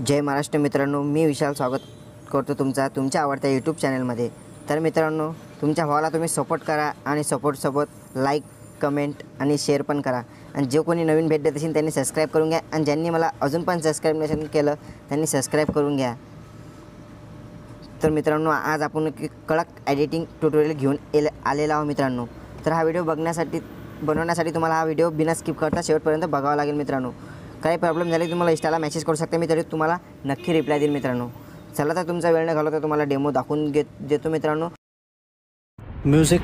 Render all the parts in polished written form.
जय महाराष्ट्र मित्रांनो, मी विशाल स्वागत करतो तुमच्या आवडत्या यूट्यूब चॅनलमध्ये। तर मित्रांनो, तुमच्या भावाला तुम्ही सपोर्ट करा आणि सपोर्टसोबत लाईक, कमेंट आणि शेअर पण करा। आणि जे कोणी नवीन भेट देत असेल त्यांनी सबस्क्राईब करून घ्या आणि ज्यांनी मला अजून पण सबस्क्राईब नसेल केलं त्यांनी सबस्क्राईब करून घ्या। तर मित्रांनो, आज आपण एक कडक एडिटिंग ट्युटोरियल घेऊन आलेलो आहोत मित्रांनो। तर हा व्हिडिओ बनवण्यासाठी तुम्हाला हा व्हिडिओ बिना स्किप करता शेवटपर्यंत बघावा लागेल मित्रांनो। काही प्रॉब्लेम झाले तुम्हाला इंस्टाला मेसेज करू शकता, मी तरी तुम्हाला नक्की रिप्लाय देईल मित्रांनो। चला तर तुमचा वेळ न घालवता तुम्हाला डेमो दाखवून देतो मित्रांनो। म्युझिक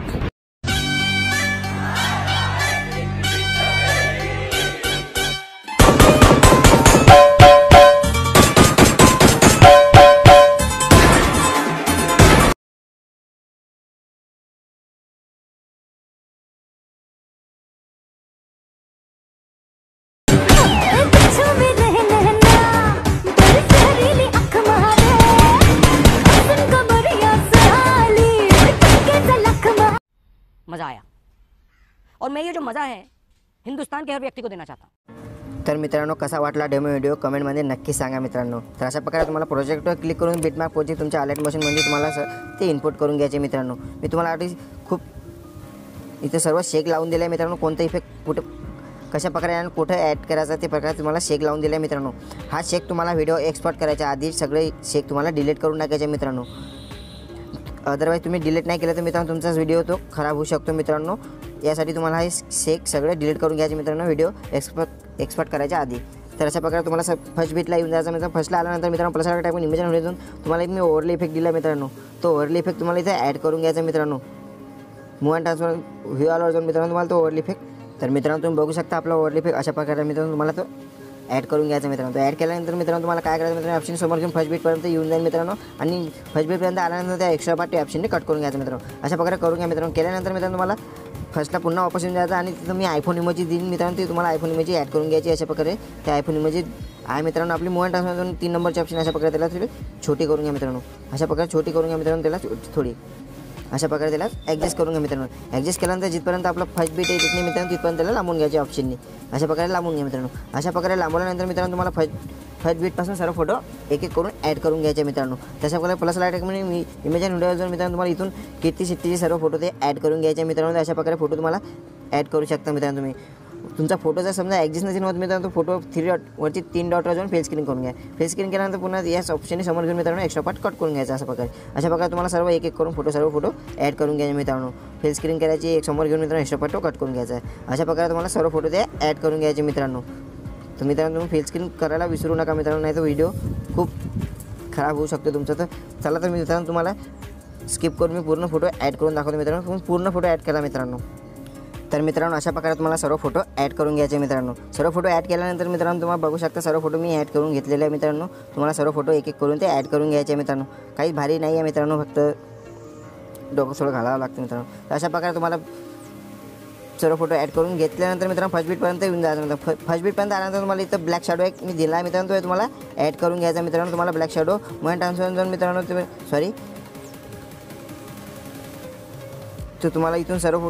मज़ा आया और मैं ये जो मज़ा है हिंदुस्तान के हर व्यक्ति को देना चाहता हूँ। तर मित्रांनो, कसा वाटला डेमो व्हिडिओ कमेंटमध्ये नक्की सांगा मित्रांनो। तर अशा प्रकारे तुम्हाला प्रोजेक्टवर क्लिक करून बिटमॅप प्रोजेक्ट तुमच्या अलाइट मोशनमध्ये तुम्हाला ते इनपुट करून घ्यायचे मित्रांनो। मी तुम्हाला आधी खूप इथे सर्व शेक लावून दिले मित्रांनो, कोणता इफेक्ट कुठे कशा प्रकारे आणि कुठे ॲड करायचा ते प्रकारे तुम्हाला शेक लावून दिले मित्रांनो। हा शेक तुम्हाला व्हिडिओ एक्सपोर्ट करायच्या आधी सगळे शेक तुम्हाला डिलीट करून टाकायचे मित्रांनो। अदरवाईज तुम्ही डिलीट नाही केलं तर मित्रांनो तुमचा व्हिडिओ तो खराब होऊ शकतो मित्रांनो। यासाठी तुम्हाला हे शेक सगळे डिलीट करून घ्यायचे मित्रांनो व्हिडिओ एक्सपोर्ट करायच्या आधी। तर अशा प्रकारे तुम्हाला फर्स्ट बीटला येऊन जायचं मित्रांनो। फर्स्टला आल्यानंतर मित्रांनो प्लस टाईप इमेज व्हिडिओतून तुम्हाला एक मी ओव्हरले इफेक्ट दिला मित्रांनो, तो ओव्हरले इफेक्ट तुम्हाला इथे ॲड करून घ्यायचा मित्रांनो। मूव अँड ट्रान्सफर व्ह्यूअरवर जाऊन मित्रांनो तुम्हाला तो ओव्हरले इफेक्ट, तर मित्रांनो तुम्ही बघू शकता आपला ओव्हरले इफेक्ट अशा प्रकारे मित्रांनो तुम्हाला तो ॲड करून घ्यायचा मित्रांनो। तो ॲड केल्यानंतर मित्रांनो तुम्हाला काय करायचं मित्रांनो, ऑप्शन समोर घेऊन फर्स्ट बीटपर्यंत येऊन जाईल मित्रांनो आणि फर्स्ट बीटपर्यंत आल्यानंतर त्या एक्स्ट्रा पार्ट ऑप्शनने कट करून घ्यायचं मित्रांनो। अशा प्रकारे करून घ्या मित्रांनो। केल्यानंतर मित्रांनो तुम्हाला फर्स्टला पुन्हा वापस येऊन जायचं आणि तिथं मी आयफोन इमोजी देईन मित्रांनो, ती तुम्हाला आयफोन इमोजी ॲड करून घ्यायची। अशा प्रकारे त्या आयफोन इमोजी आहे मित्रांनो। आपली मूव अँड ट्रान्सफर 3 नंबरची ऑप्शन अशा प्रकारे त्याला थोडी छोटी करून घ्या मित्रांनो। अशा प्रकारे छोटी करून घ्या मित्रांनो, त्याला थोडी अशा प्रकारे त्याला ॲडजस्ट करून घ्या मित्रांनो। ॲडजस्ट केल्यानंतर जिथपर्यंत आपला फर्स्ट बीट येत नाही मित्रांनो तिथपर्यंत त्याला लांबून घ्यायचे ऑप्शननी अशा प्रकारे लांबून घ्या मित्रांनो। अशा प्रकारे लांबवल्यानंतर मित्रांनो तुम्हाला फर्स्ट बीटपासून सर्व फोटो एक एक करून ॲड करून घ्यायचे मित्रांनो। तशा प्रकारे प्लस लाईट म्हणजे मी इमेज अँड व्हिडिओ जाऊन मित्रांनो तुम्हाला इथून कीर्ती शेट्टीचे सर्व फोटो ते ॲड करून घ्यायचे मित्रांनो। अशा प्रकारे फोटो तुम्हाला ॲड करू शकता मित्रांनो तुम्ही। तुमचा फोटो जर समजा ॲडजस्ट नसेल होत मित्रांनो, तो फोटो 3 डॉटवरती 3 डॉटवर जाऊन फेस स्क्रीन करून घ्या। फेस स्क्रीन केल्यानंतर पुन्हा याच ऑप्शनने समोर घेऊन मित्रांनो एक्स्ट्रा पार्ट कट करून घ्यायचा। अशा प्रकारे तुम्हाला सर्व एक एक करून सर्व फोटो ॲड करून घ्यायचे मित्रांनो। फेस स्क्रीन करायची, एक समोर घेऊन मित्रांनो एक्स्ट्रा पार्ट कट करून घ्यायचा आहे। अशा प्रकारे तुम्हाला सर्व फोटो ते ॲड करून घ्यायचे मित्रांनो। तर मित्रांनो तुम्ही फेस स्क्रीन करायला विसरू नका मित्रांनो, नाही तर व्हिडिओ खूप खराब होऊ शकतो तुमचा। तर चला तर मित्रांनो तुम्हाला स्किप करून मी पूर्ण फोटो ॲड करून दाखवतो मित्रांनो। तुम्ही पूर्ण फोटो ॲड केला मित्रांनो। तर मित्रांनो अशा प्रकारे तुम्हाला सर्व फोटो ॲड करून घ्यायचे मित्रांनो। सर्व फोटो ॲड केल्यानंतर मित्रांनो तुम्हाला बघू शकता सर्व फोटो मी ॲड करून घेतलेले आहे मित्रांनो। तुम्हाला सर्व फोटो एक एक करून ते ॲड करून घ्यायचे मित्रांनो। काही भारी नाही आहे मित्रांनो, फक्त डोकं थोडं घालावं लागतं मित्रांनो। तर अशा प्रकारे तुम्हाला सर्व फोटो ॲड करून घेतल्यानंतर मित्रांनो फर्स्ट बीटपर्यंत येऊन जायचं मित्रांनो। फर्स्ट बीटपर्यंत आल्यानंतर तुम्हाला इथं ब्लॅक शॅडो एक मी दिला आहे मित्रांनो, तो तुम्हाला ॲड करून घ्यायचा मित्रांनो। तुम्हाला black shadow move and transfer जाऊन मित्रांनो तो तुम्हाला इथून सर्व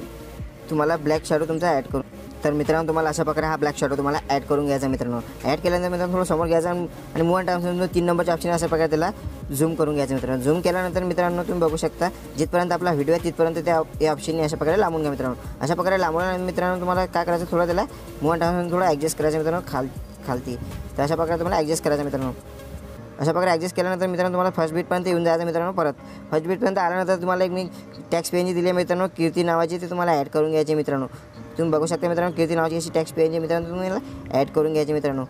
तुम्हाला ब्लॅक शॅडो तुमचा ॲड करून, तर मित्रांनो तुम्हाला अशा प्रकारे हा ब्लॅक शॅडो तुम्हाला ॲड करून घ्यायचा मित्रांनो। ॲड केल्यानंतर मित्रांनो थोडं समोर घ्यायचा आणि मूव अँड ट्रान्सफर 3 नंबरच्या ऑप्शन अशा प्रकारे त्याला झूम करून घ्यायचं मित्रांनो। झूम केल्यानंतर मित्रांनो तुम्ही बघू शकता जिथपर्यंत आपला व्हिडिओ आहे तिथपर्यंत त्या ऑप्शनने अशा प्रकारे लांबून घ्या मित्रांनो। अशा प्रकारे लांबवल्यानंतर मित्रांनो तुम्हाला काय करायचं, थोडं त्याला मूव अँड ट्रान्सफर थोडं ॲडजस्ट करायचं मित्रांनो खालती। तर अशा प्रकारे तुम्हाला ॲडजस्ट करायचं मित्रांनो। अशा प्रकारे ॲडजस्ट केल्यानंतर मित्रांनो तुम्हाला फर्स्ट बीटपर्यंत येऊन जायचं मित्रांनो। परत फर्स्ट बीटपर्यंत आल्यानंतर तुम्हाला एक मी टॅक्स पेनची दिली आहे मित्रांनो, कीर्ती नावाची, ते तुम्हाला ॲड करून घ्यायची मित्रांनो। तुम्ही बघू शकता मित्रांनो कीर्ती नावाची अशी टॅक्स पेनची मित्रांनो तुम्हाला ॲड करून घ्यायची मित्रांनो।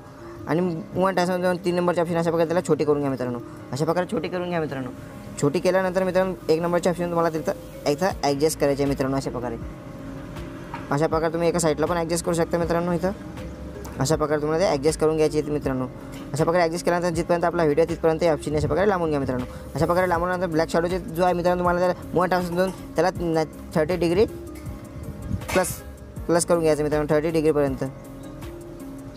आणि मूव अँड ट्रान्सफर जाऊन 3 नंबरच्या ऑप्शन अशा प्रकारे त्याला छोटी करून घ्या मित्रांनो। अशा प्रकारे छोटी करून घ्या मित्रांनो। छोटी केल्यानंतर मित्रांनो 1 नंबरच्या ऑप्शन तुम्हाला इथं ॲडजस्ट करायचे मित्रांनो। अशा प्रकारे तुम्ही एका साईडला पण ॲडजस्ट करू शकता मित्रांनो। इथं अशा प्रकारे तुम्हाला ते ॲडजस्ट करून घ्यायची आहे मित्रांनो। अशा प्रकारे ॲडजस्ट केल्यानंतर जिथपर्यंत आपला व्हिडिओ तिथपर्यंत या ऑप्शन अशा प्रकारे लांबून घ्या मित्रांनो। अशा प्रकारे लांबवल्यानंतर ब्लॅक शॅडोचे जो आहे मित्रांनो तुम्हाला त्याला मूव अँड ट्रान्सफर देऊन त्याला 30 डिग्री प्लस करून घ्यायचं मित्रांनो। 30 डिग्रीपर्यंत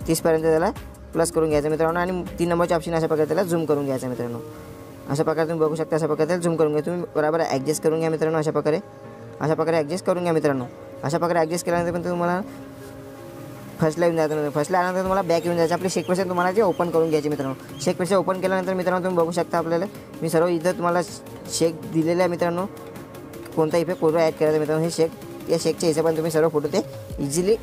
30पर्यंत त्याला प्लस करून घ्यायचं मित्रांनो। आणि 3 नंबरचे ऑप्शन अशा प्रकारे त्याला झूम करून घ्यायचं मित्रांनो। अशा प्रकारे तुम्ही बघू शकता, अशा प्रकारे त्याला झूम करून घ्या तुम्ही, बरोबर ॲडजस्ट करून घ्या मित्रांनो। अशा प्रकारे ॲडजस्ट करून घ्या मित्रांनो। अशा प्रकारे ॲडजस्ट केल्यानंतर पण तुम्हाला फर्स्टला येऊन जायचं. फर्स्टला आल्यानंतर तुम्हाला बॅक येऊन जायचं. आपले शेक प्रेशर तुम्हाला जे ओपन करून घ्यायचे मित्रांनो. शेक प्रेशर ओपन केल्यानंतर मित्रांनो तुम्ही बघू शकता आपल्याला मी सर्व इथं तुम्हाला शेक दिलेलं आहे मित्रांनो. कोणता इफेक्ट कोणता ॲड करायचा मित्रांनो. हे शेक या शेकच्या हिशोबाने तुम्ही सर्व फोटो ते इझिली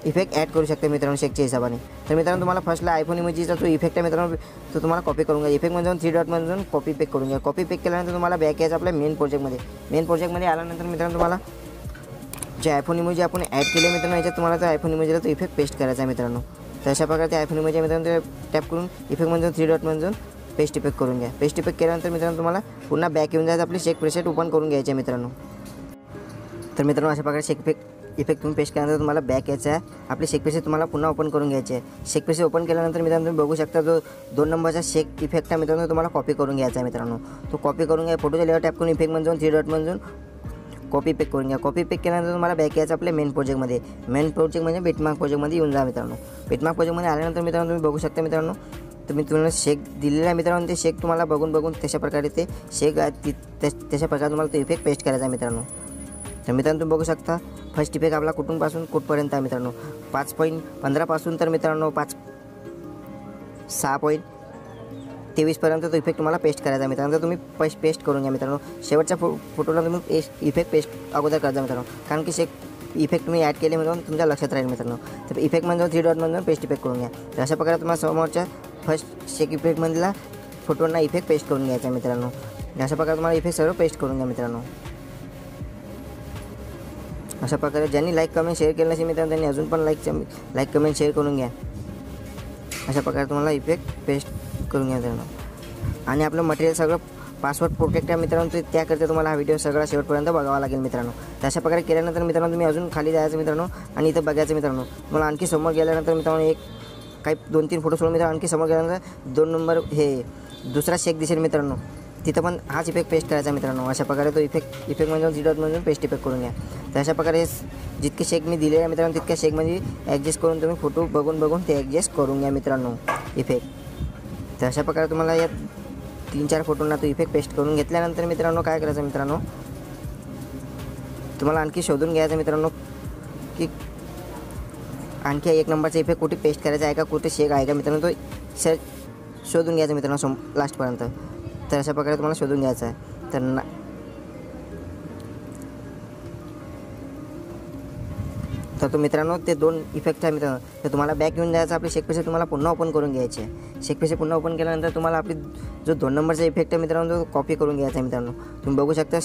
इफेक्ट ॲड करू शकता मित्रांनो शेकच्या हिशोबाने. तर मित्रांनो तुम्हाला फर्स्टला आयफोन इमोजीचा जो इफेक्ट आहे मित्रांनो तो तुम्हाला कॉपी करून घ्या. इफेक्टमध्ये जाऊन 3 डॉटमध्ये जाऊन कॉपी पेक करून घ्या. कॉपी पेक केल्यानंतर तुम्हाला बॅक यायचं आपल्या मेन प्रोजेक्टमध्ये. मेन प्रोजेक्टमध्ये आल्यानंतर मित्रांनो तुम्हाला जे आयफोन इमोजी आपण ॲड केले मित्रांनो याच्यात तुम्हाला तो आयफोन इमोजीला तो इफेक्ट पेस्ट करायचा आहे मित्रांनो. तर अशा प्रकारे ते आयफोन इमोजी मित्रांनो ते टॅप करून इफेक्टमध्ये जाऊन 3 डॉटमध्ये जाऊन पेस्ट इफेक्ट करून घ्या. पेस्ट इफेक्ट केल्यानंतर मित्रांनो तुम्हाला पुन्हा बॅक येऊन जायचं. आपली शेक प्रेसेट ओपन करून घ्यायचे मित्रांनो. तर मित्रांनो अशा प्रकारे शेक इफेक्ट तुम्ही पेस्ट केल्यानंतर तुम्हाला बॅक यायचं आहे. आपली शेक प्रेसेट तुम्हाला पुन्हा ओपन करून घ्यायचे आहे. शेक प्रेसेट ओपन केल्यानंतर मित्रांनो तुम्ही बघू शकता जो 2 नंबरचा शेक इफेक्ट आहे मित्रांनो तुम्हाला कॉपी करून घ्यायचा आहे मित्रांनो. तो कॉपी करून घ्या. फोटोच्या लेअर टॅप करून इफेक्टमध्ये जाऊन 3 डॉटमध्ये जाऊन कॉपी पेक करून घ्या. कॉपी पेक केल्यानंतर तुम्हाला बॅक यायचं आपल्या मेन प्रोजेक्टमध्ये. मेन प्रोजेक्ट म्हणजे बिटमार्क प्रोजेक्टमध्ये येऊन जा मित्रांनो. बिटमार्क प्रोजेक्टमध्ये आल्यानंतर मित्रांनो तुम्ही बघू शकता मित्रांनो तर मी तुम्हाला शेक दिलेला आहे मित्रांनो. ते शेक तुम्हाला बघून तशा प्रकारे ते शेक तशा प्रकारे तुम्हाला तो इफेक्ट पेस्ट करायचा आहे मित्रांनो. तर मित्रांनो तुम्ही बघू शकता फर्स्ट इफेक्ट आपला कुठूनपासून कुठपर्यंत आहे मित्रांनो. 5.15 पासून तर मित्रांनो 6.23 पर्यंत तो इफेक्ट तुम्हाला पेस्ट करायचा आहे मित्रांनो. तर तुम्ही पेस्ट करून घ्या मित्रांनो. शेवटच्या फोटोला तुम्ही इफेक्ट पेस्ट अगोदर करायचा मित्रांनो. कारण की शेक इफेक्ट तुम्ही ॲड केले मित्रांनो तुमच्या लक्षात राहील मित्रांनो. तर इफेक्टमध्ये 3 डॉटमध्ये पेस्ट इफेक्ट करून घ्या. तर अशा प्रकारे तुम्हाला समोरच्या फर्स्ट शेक इफेक्टमधला फोटोंना इफेक्ट पेस्ट करून घ्यायचा आहे मित्रांनो. अशा प्रकारे तुम्हाला इफेक्ट सर्व पेस्ट करून घ्या मित्रांनो. अशा प्रकारे ज्यांनी लाईक कमेंट शेअर केलं नसेल मित्रांनो त्यांनी अजून पण लाईक कमेंट शेअर करून घ्या. अशा प्रकारे तुम्हाला इफेक्ट पेस्ट करून घ्या मित्रांनो. आणि आपलं मटेरियल सगळं पासवर्ड प्रोटेक्ट आहे मित्रांनो. त्याकरता तुम्हाला हा व्हिडिओ सगळा शेवटपर्यंत बघावा लागेल मित्रांनो. तर अशा प्रकारे केल्यानंतर मित्रांनो तुम्ही अजून खाली जायचं मित्रांनो आणि इथं बघायचं मित्रांनो. तुम्हाला आणखी समोर गेल्यानंतर मित्रांनो काही 2-3 फोटो सोडून मित्रांनो आणखी समोर गेल्यानंतर 2 नंबर हे दुसरा शेक दिसेल मित्रांनो. तिथं पण हाच इफेक्ट पेस्ट करायचा मित्रांनो. अशा प्रकारे तो इफेक्टमध्ये जाऊन 3 डॉटमध्ये पेस्ट इफेक्ट करून घ्या. तर अशा प्रकारे जितके शेक मी दिले आहे मित्रांनो तितक्या शेकमध्ये ॲडजस्ट करून तुम्ही फोटो बघून ते ॲडजस्ट करून घ्या मित्रांनो इफेक्ट. तर अशा प्रकारे तुम्हाला या 3-4 फोटोंना तो इफेक्ट पेस्ट करून घेतल्यानंतर मित्रांनो काय करायचं मित्रांनो तुम्हाला आणखी शोधून घ्यायचं मित्रांनो की आणखी 1 नंबरचा इफेक्ट कुठे पेस्ट करायचा आहे का कुठे शेक आहे का मित्रांनो. तो शोधून घ्यायचा मित्रांनो लास्टपर्यंत. तर अशा प्रकारे तुम्हाला शोधून घ्यायचं आहे. तर तो मित्रांनो ते 2 इफेक्ट आहे मित्रांनो. तर तुम्हाला बॅक येऊन जायचं. आपली शेक प्रेसेट तुम्हाला पुन्हा ओपन करून घ्यायची आहे. शेक प्रेसेट पुन्हा ओपन केल्यानंतर तुम्हाला आपली जो 2 नंबरचा इफेक्ट आहे मित्रांनो तो कॉपी करून घ्यायचा आहे मित्रांनो. तुम्ही बघू शकता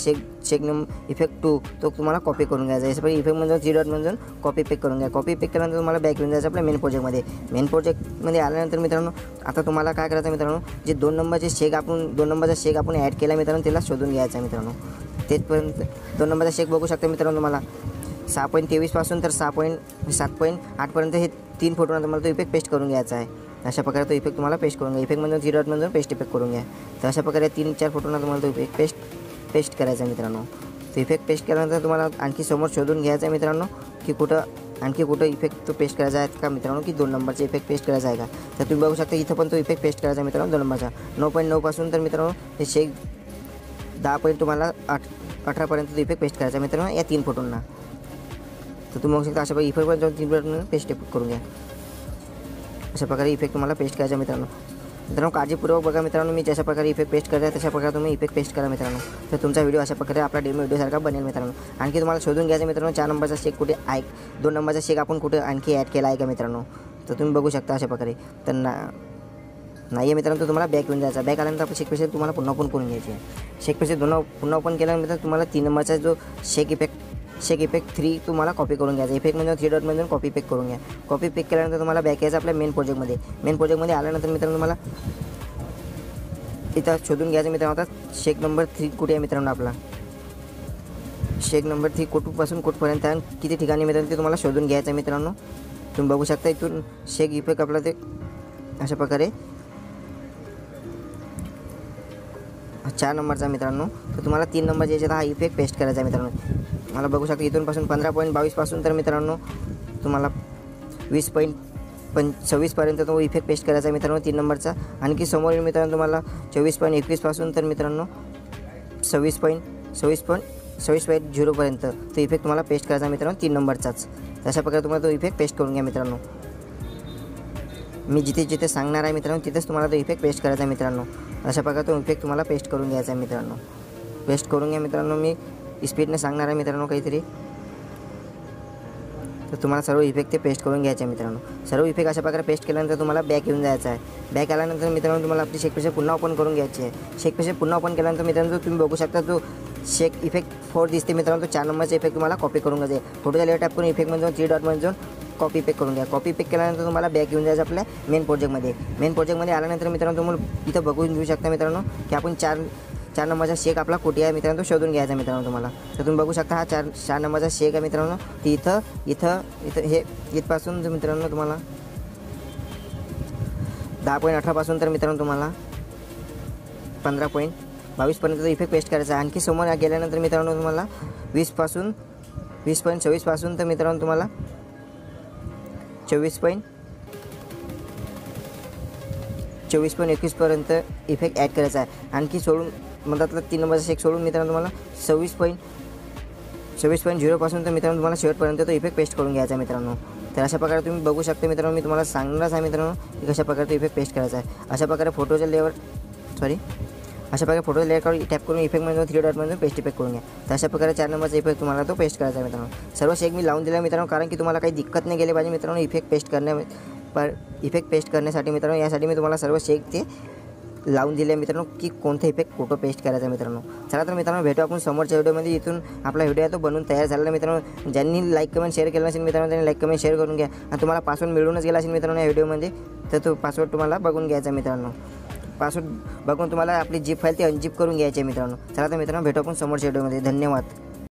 इफेक्ट 2 तो तुम्हाला कॉपी करून घ्यायचा आहे. याच्यापैकी इफेक्टमध्ये 3 डॉटमध्ये जाऊन कॉपी पेक करून घ्या. कॉपी पेक केल्यानंतर तुम्हाला बॅक येऊन जायचं आपल्या मेन प्रोजेक्टमध्ये. मेन प्रोजेक्टमध्ये आल्यानंतर मित्रांनो आता तुम्हाला काय करायचं मित्रांनो जे 2 नंबरचा शेक आपण ॲड केला मित्रांनो त्याला शोधून घ्यायचा आहे मित्रांनो. तेचपर्यंत 2 नंबरचा शेक बघू शकता मित्रांनो तुम्हाला 6.23 पासून तर 7.8 पर्यंत हे 3 फोटोना तुम्हाला तो इफेक्ट पेस्ट करून घ्यायचा आहे. अशा प्रकारे तो इफेक्ट तुम्हाला पेस्ट करून घ्या. इफेक्टमध्ये 3 डॉटमध्ये पेस्ट इफेक्ट करून घ्या. तर अशा प्रकारे 3-4 फोटोना तुम्हाला तो इफेक्ट पेस्ट करायचा आहे मित्रांनो. तो इफेक्ट पेस्ट केल्यानंतर तुम्हाला आणखी समोर शोधून घ्यायचा आहे मित्रांनो की आणखी कुठं इफेक्ट तो पेस्ट करायचा आहे का मित्रांनो की 2 नंबरचा इफेक्ट पेस्ट करायचा आहे का. तर तुम्ही बघू शकता इथं पण तो इफेक्ट पेस्ट करायचा आहे मित्रांनो 2 नंबरचा. 9.9 पासून तर मित्रांनो हे शेक 10 तुम्हाला 18पर्यंत तो इफेक्ट पेस्ट करायचा आहे मित्रांनो या 3 फोटोंना. तर तुम्ही बघू शकता अशा प्रकारे इफेक्ट जाऊन 3 डॉटमध्ये पेस्ट करून घ्या. अशा प्रकारे इफेक्ट तुम्हाला पेस्ट करायचा मित्रांनो. काळजीपूर्वक बघा मित्रांनो. मी जशा प्रकारे इफेक्ट पेस्ट करता तशा प्रकारे तुम्ही इफेक्ट पेस्ट करा मित्रांनो. तर तुमचा व्हिडिओ अशा प्रकारे आपला डेमो व्हिडिओसारखा बनेल मित्रांनो. आणखी तुम्हाला शोधून घ्यायचं मित्रांनो 4 नंबरचा शेक कुठे आहे 2 नंबरचा शेक आपण कुठे आणखी ॲड केला आहे का मित्रांनो. तर तुम्ही बघू शकता अशा प्रकारे. तर नाही आहे मित्रांनो तर तुम्हाला बॅक येऊन जायचा. बॅक आल्यानंतर आपण शेक प्रेसेट तुम्हाला पुन्हा ओपन करून घ्यायची आहे. शेक प्रेसेट पुन्हा ओपन केल्यानंतर तुम्हाला 3 नंबरचा जो शेक इफेक्ट 3 तुम्हाला कॉपी करून घ्यायचा. इफेक्टमध्ये 3 डॉटमध्ये कॉपी पेक करून घ्या. कॉपी पेक केल्यानंतर तुम्हाला बॅक यायचं आपल्या मेन प्रोजेक्टमध्ये आल्यानंतर मित्रांनो तुम्हाला इथं शोधून घ्यायचं मित्रांनो. आता शेक नंबर 3 कुठे आहे मित्रांनो आपला शेक नंबर 3 कुठपासून कुठपर्यंत आहे किती ठिकाणी मित्रांनो ते तुम्हाला शोधून घ्यायचं आहे मित्रांनो. तुम्ही बघू शकता इथून शेक इफेक्ट आपला ते अशा प्रकारे 4 नंबरचा मित्रांनो. तर तुम्हाला 3 नंबरच्या याच्यात हा इफेक्ट पेस्ट करायचा आहे मित्रांनो. मला बघू शकता इथूनपासून 15.22 पासून तर मित्रांनो तुम्हाला 20.26 पर्यंत तो इफेक्ट पेस्ट करायचा आहे मित्रांनो 3 नंबरचा. आणखी समोर मित्रांनो तुम्हाला 24.21 पासून तर मित्रांनो 26.0 पर्यंत तो इफेक्ट तुम्हाला पेस्ट करायचा मित्रांनो 3 नंबरचाच. तशा प्रकारे तुम्हाला तो इफेक्ट पेस्ट करून घ्या मित्रांनो. मी जिथे जिथे सांगणार आहे मित्रांनो तिथेच तुम्हाला तो इफेक्ट पेस्ट करायचा आहे मित्रांनो. अशा प्रकारे तो इफेक्ट तुम्हाला पेस्ट करून घ्यायचा आहे मित्रांनो. पेस्ट करून घ्या मित्रांनो. मी स्पीडने सांगणार आहे मित्रांनो काहीतरी, तर तुम्हाला सर्व इफेक्ट ते पेस्ट करून घ्यायचे आहे मित्रांनो. सर्व इफेक्ट अशा प्रकारे पेस्ट केल्यानंतर तुम्हाला बॅक येऊन जायचं आहे. बॅक आल्यानंतर मित्रांनो तुम्हाला आपली शेक पुन्हा ओपन करून घ्यायची आहे. शेक पुन्हा ओपन केल्यानंतर मित्रांनो तुम्ही बघू शकता जो शेक इफेक्ट 4 दिसते मित्रांनो, तो 4 नंबरचा इफेक्ट तुम्हाला कॉपी करून घ्यायचा आहे. फोटोच्या लेअर टॅप करून इफेक्टमध्ये जाऊन 3 डॉटमध्ये जाऊन कॉपी पेक करून घ्या. कॉपी पेक केल्यानंतर तुम्हाला बॅक येऊन जायचं आपल्या मेन प्रोजेक्टमध्ये. मेन प्रोजेक्टमध्ये आल्यानंतर मित्रांनो तुम्हाला इथं बघून घेऊ शकता मित्रांनो की आपण 4 नंबरचा शेक आपला कुठे आहे मित्रांनो, तो शोधून घ्यायचा मित्रांनो तुम्हाला. तर तुम्ही बघू शकता हा 4 नंबरचा शेक आहे मित्रांनो. ती इथं हे इथपासून मित्रांनो तुम्हाला 10.18 पासून तर मित्रांनो तुम्हाला 15.22 पर्यंत इफेक्ट पेस्ट करायचा आहे. आणखी समोर गेल्यानंतर मित्रांनो तुम्हाला 20.26 पासून तर मित्रांनो तुम्हाला 24.21 पर्यंत इफेक्ट ॲड करायचा आहे. आणखी सोडून मधातला 3 नंबरचा शेक सोडून मित्रांनो तुम्हाला 26.0 पासून तर मित्रांनो तुम्हाला शेवटपर्यंत तो इफेक्ट पेस्ट करून घ्यायचा आहे मित्रांनो. तर अशा प्रकारे तुम्ही बघू शकता मित्रांनो, मी तुम्हाला सांगणारच आहे मित्रांनो की कशा प्रकारे तो इफेक्ट पेस्ट करायचा आहे. अशा प्रकारे फोटोच्या लेअर काढून टॅप करून इफेक्टमध्ये 3 डॉटमध्ये पेस्ट इफेक्ट करून घ्या. तर अशा प्रकारे 4 नंबरचा इफेक्ट तुम्हाला तो पेस्ट करायचा आहे मित्रांनो. सर्व शेक मी लावून दिला मित्रांनो, कारण की तुम्हाला काही दिक्कत नाही गेली पाहिजे मित्रांनो इफेक्ट पेस्ट करण्यासाठी मित्रांनो. यासाठी मी तुम्हाला सर्व शेक ते लावून दिले मित्रांनो की कोणता इफेक्ट फोटो पेस्ट करायचा मित्रांनो. चला तर मित्रांनो भेटू आपण समोरच्या व्हिडिओमध्ये. इथून आपला व्हिडिओ आहे तो बनवून तयार झालेला मित्रांनो. ज्यांनी लाईक कमेंट शेअर केलं असेल मित्रांनो त्यांनी लाईक कमेंट शेअर करून घ्या. आणि तुम्हाला पासवर्ड मिळूनच गेला असेल मित्रांनो या व्हिडिओमध्ये, तर तो पासवर्ड तुम्हाला बघून घ्यायचा मित्रांनो. पासवर्ड बघून तुम्हाला आपली जीप फाईल ती अनजिप करून घ्यायची आहे मित्रांनो. चला तर मित्रांनो भेटू आपण समोरच्या व्हिडिओमध्ये. धन्यवाद.